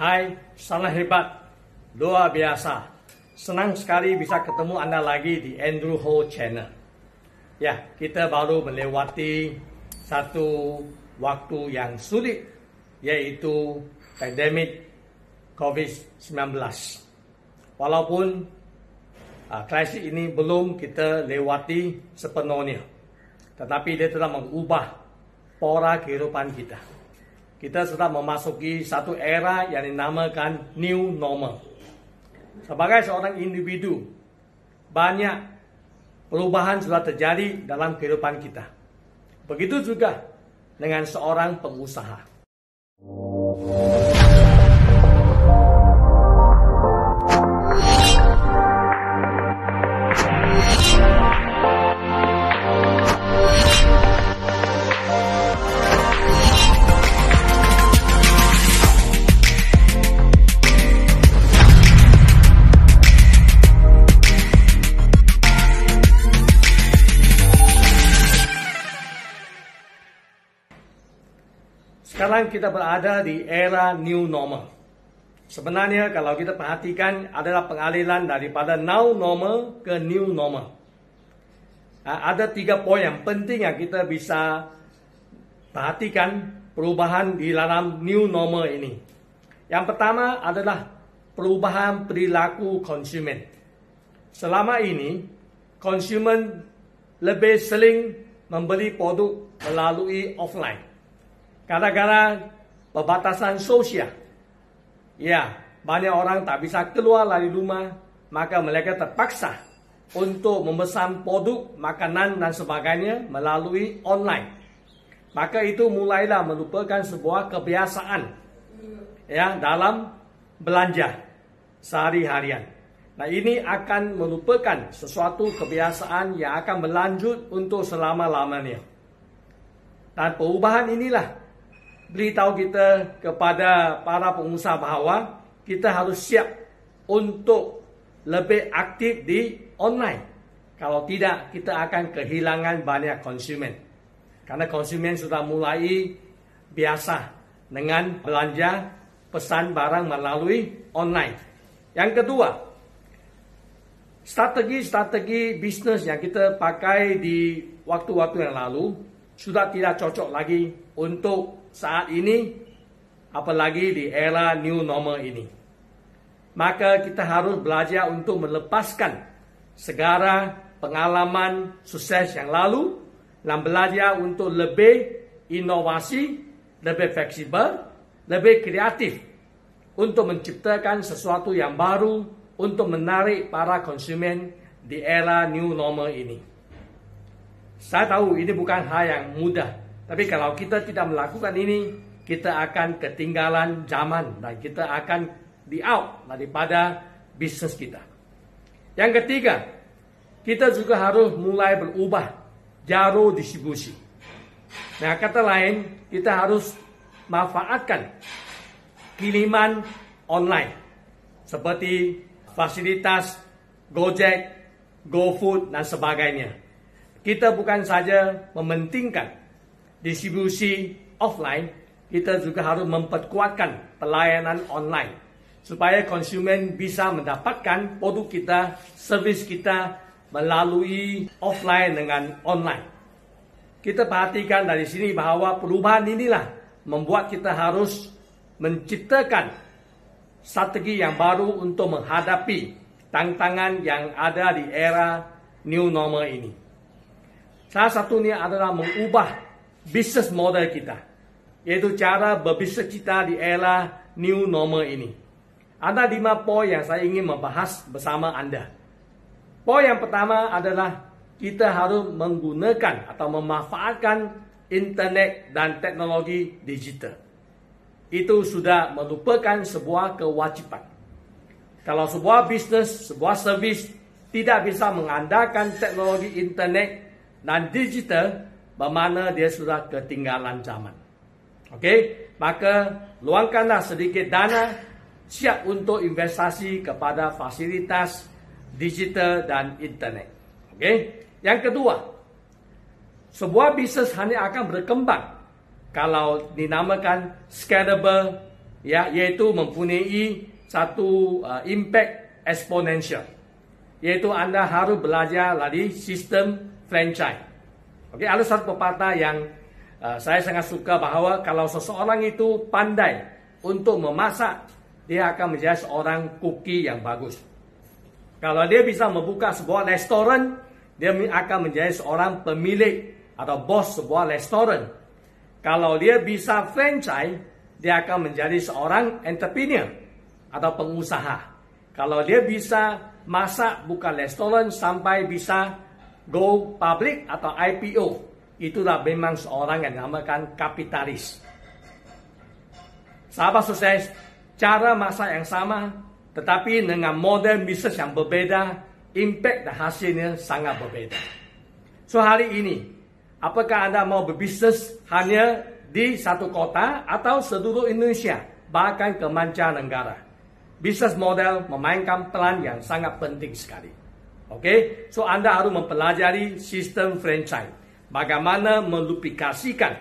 Hai, sangat hebat, luar biasa. Senang sekali bisa ketemu Anda lagi di Andrew Ho Channel. Ya, kita baru melewati satu waktu yang sulit, yaitu pandemik COVID-19. Walaupun krisis ini belum kita lewati sepenuhnya, tetapi dia telah mengubah pola kehidupan kita. Kita sudah memasuki satu era yang dinamakan new normal. Sebagai seorang individu, banyak perubahan sudah terjadi dalam kehidupan kita. Begitu juga dengan seorang pengusaha. Sekarang kita berada di era new normal. Sebenarnya kalau kita perhatikan adalah pengalilan daripada now normal ke new normal. Ada 3 poin yang penting yang kita bisa perhatikan perubahan di dalam new normal ini. Yang pertama adalah perubahan perilaku konsumen. Selama ini, konsumen lebih sering membeli produk melalui offline. Gara-gara pembatasan sosial, ya, banyak orang tak bisa keluar dari rumah, maka mereka terpaksa untuk memesan produk, makanan dan sebagainya melalui online. Maka itu mulailah merupakan sebuah kebiasaan, ya, dalam belanja sehari-harian. Nah, ini akan merupakan sesuatu kebiasaan yang akan berlanjut untuk selama-lamanya. Dan perubahan inilah beritahu kita kepada para pengusaha bahawa kita harus siap untuk lebih aktif di online. Kalau tidak, kita akan kehilangan banyak konsumen. Karena konsumen sudah mulai biasa dengan belanja pesan barang melalui online. Yang kedua, strategi bisnis yang kita pakai di waktu-waktu yang lalu sudah tidak cocok lagi untuk saat ini, apalagi di era new normal ini. Maka kita harus belajar untuk melepaskan segala pengalaman sukses yang lalu dan belajar untuk lebih inovasi, lebih fleksibel, lebih kreatif untuk menciptakan sesuatu yang baru untuk menarik para konsumen di era new normal ini. Saya tahu ini bukan hal yang mudah. Tapi kalau kita tidak melakukan ini, kita akan ketinggalan zaman dan kita akan di-out daripada bisnis kita. Yang ketiga, kita juga harus mulai berubah jalur distribusi. Nah, kata lain, kita harus manfaatkan kiriman online seperti fasilitas Gojek, GoFood dan sebagainya. Kita bukan saja mementingkan distribusi offline, kita juga harus memperkuatkan pelayanan online supaya konsumen bisa mendapatkan produk kita, servis kita melalui offline dengan online. Kita perhatikan dari sini bahawa perubahan inilah membuat kita harus menciptakan strategi yang baru untuk menghadapi tantangan yang ada di era new normal ini. Salah satunya adalah mengubah bisnes model kita, yaitu cara berbisnes kita di era new normal ini. Ada 5 poin yang saya ingin membahas bersama Anda. Poin yang pertama adalah kita harus menggunakan atau memanfaatkan internet dan teknologi digital. Itu sudah merupakan sebuah kewajiban. Kalau sebuah bisnes, sebuah servis tidak bisa mengandalkan teknologi internet dan digital, bermakna dia sudah ketinggalan zaman. Okey, maka luangkanlah sedikit dana siap untuk investasi kepada fasilitas digital dan internet. Okey, yang kedua, sebuah bisnes hanya akan berkembang kalau dinamakan scalable ya, yaitu mempunyai satu impact exponential, yaitu Anda harus belajar dari sistem franchise. Oke, ada satu pepatah yang saya sangat suka, bahawa kalau seseorang itu pandai untuk memasak, dia akan menjadi seorang koki yang bagus. Kalau dia bisa membuka sebuah restoran, dia akan menjadi seorang pemilik atau bos sebuah restoran. Kalau dia bisa franchise, dia akan menjadi seorang entrepreneur atau pengusaha. Kalau dia bisa masak, buka restoran sampai bisa go public atau IPO, itulah memang seorang yang dinamakan kapitalis. Sahabat sukses, cara masak yang sama, tetapi dengan model bisnis yang berbeda, impact dan hasilnya sangat berbeda. So hari ini, apakah Anda mau berbisnis hanya di satu kota atau seluruh Indonesia, bahkan ke mancanegara? Bisnis model memainkan peran yang sangat penting sekali. Oke, so Anda harus mempelajari sistem franchise. Bagaimana meluplikasikan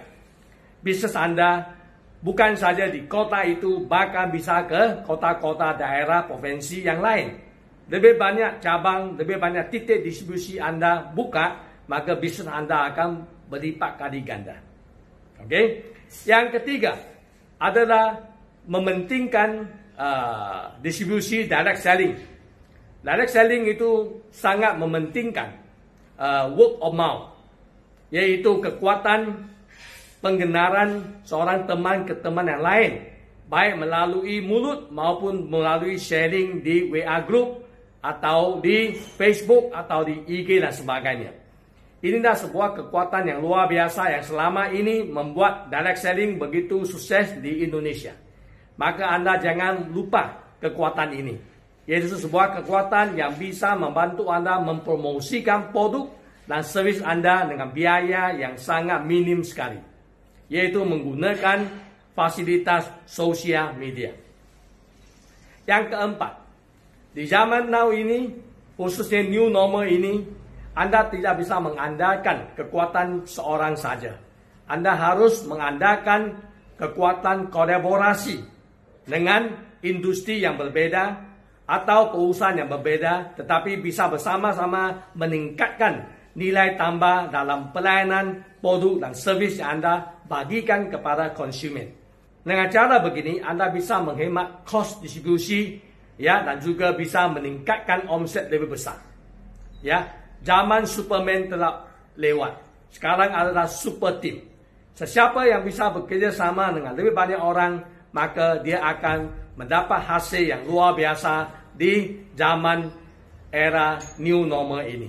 bisnis Anda bukan saja di kota itu, bahkan bisa ke kota-kota daerah provinsi yang lain. Lebih banyak cabang, lebih banyak titik distribusi Anda buka, maka bisnis Anda akan berlipat kali ganda. Oke. Yang ketiga adalah mementingkan distribusi direct selling. Direct selling itu sangat mementingkan word of mouth, yaitu kekuatan penggenaran seorang teman ke teman yang lain, baik melalui mulut maupun melalui sharing di WA group atau di Facebook atau di IG dan sebagainya. Inilah sebuah kekuatan yang luar biasa yang selama ini membuat direct selling begitu sukses di Indonesia. Maka Anda jangan lupa kekuatan ini, yaitu sebuah kekuatan yang bisa membantu Anda mempromosikan produk dan servis Anda dengan biaya yang sangat minim sekali, yaitu menggunakan fasilitas sosial media. Yang keempat, di zaman now ini, khususnya new normal ini, Anda tidak bisa mengandalkan kekuatan seorang saja. Anda harus mengandalkan kekuatan kolaborasi dengan industri yang berbeda atau perusahaan yang berbeda, tetapi bisa bersama-sama meningkatkan nilai tambah dalam pelayanan, produk dan servis yang Anda bagikan kepada konsumen. Dengan cara begini, Anda bisa menghemat kos distribusi, ya, dan juga bisa meningkatkan omset lebih besar. Ya, zaman Superman telah lewat. Sekarang adalah super team. Sesiapa yang bisa bekerja sama dengan lebih banyak orang, maka dia akan mendapat hasil yang luar biasa di zaman era new normal ini.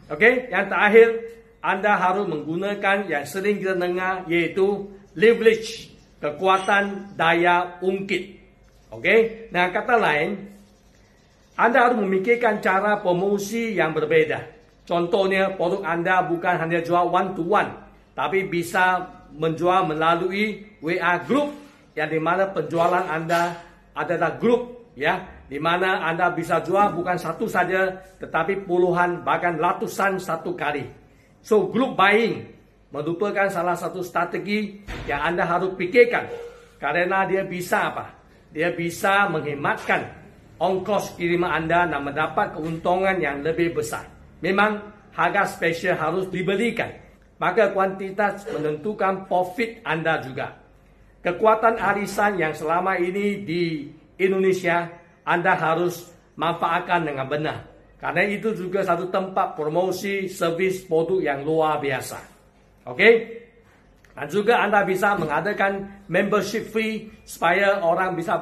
Oke, yang terakhir, Anda harus menggunakan yang sering kita dengar, yaitu leverage, kekuatan daya ungkit. Oke, dengan kata lain, Anda harus memikirkan cara promosi yang berbeda. Contohnya, produk Anda bukan hanya jual one to one, tapi bisa menjual melalui WA group, yang dimana penjualan Anda adalah grup, ya, dimana Anda bisa jual bukan satu saja, tetapi puluhan bahkan ratusan satu kali. So group buying merupakan salah satu strategi yang Anda harus pikirkan, karena dia bisa apa? Dia bisa menghematkan ongkos kiriman Anda dan mendapat keuntungan yang lebih besar. Memang harga spesial harus diberikan, maka kuantitas menentukan profit Anda juga. Kekuatan arisan yang selama ini di Indonesia, Anda harus manfaatkan dengan benar. Karena itu juga satu tempat promosi servis produk yang luar biasa. Oke? Dan juga Anda bisa mengadakan membership fee supaya orang bisa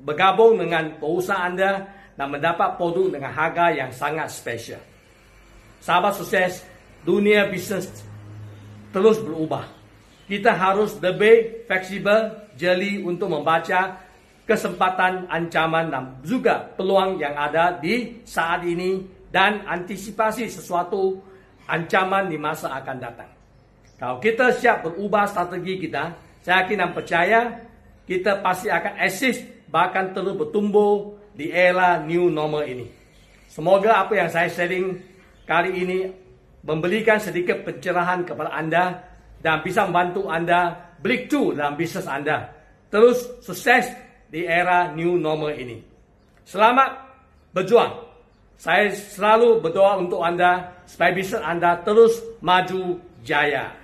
bergabung dengan perusahaan Anda dan mendapat produk dengan harga yang sangat spesial. Sahabat sukses, dunia bisnis terus berubah. Kita harus lebih fleksibel, jeli untuk membaca kesempatan, ancaman dan juga peluang yang ada di saat ini dan antisipasi sesuatu ancaman di masa akan datang. Kalau kita siap berubah strategi kita, saya yakin dan percaya kita pasti akan eksis, bahkan terus bertumbuh di era new normal ini. Semoga apa yang saya sharing kali ini memberikan sedikit pencerahan kepada Anda dan bisa membantu Anda breakthrough dalam bisnis Anda. terus sukses di era new normal ini. Selamat berjuang. Saya selalu berdoa untuk Anda supaya bisnes Anda terus maju jaya.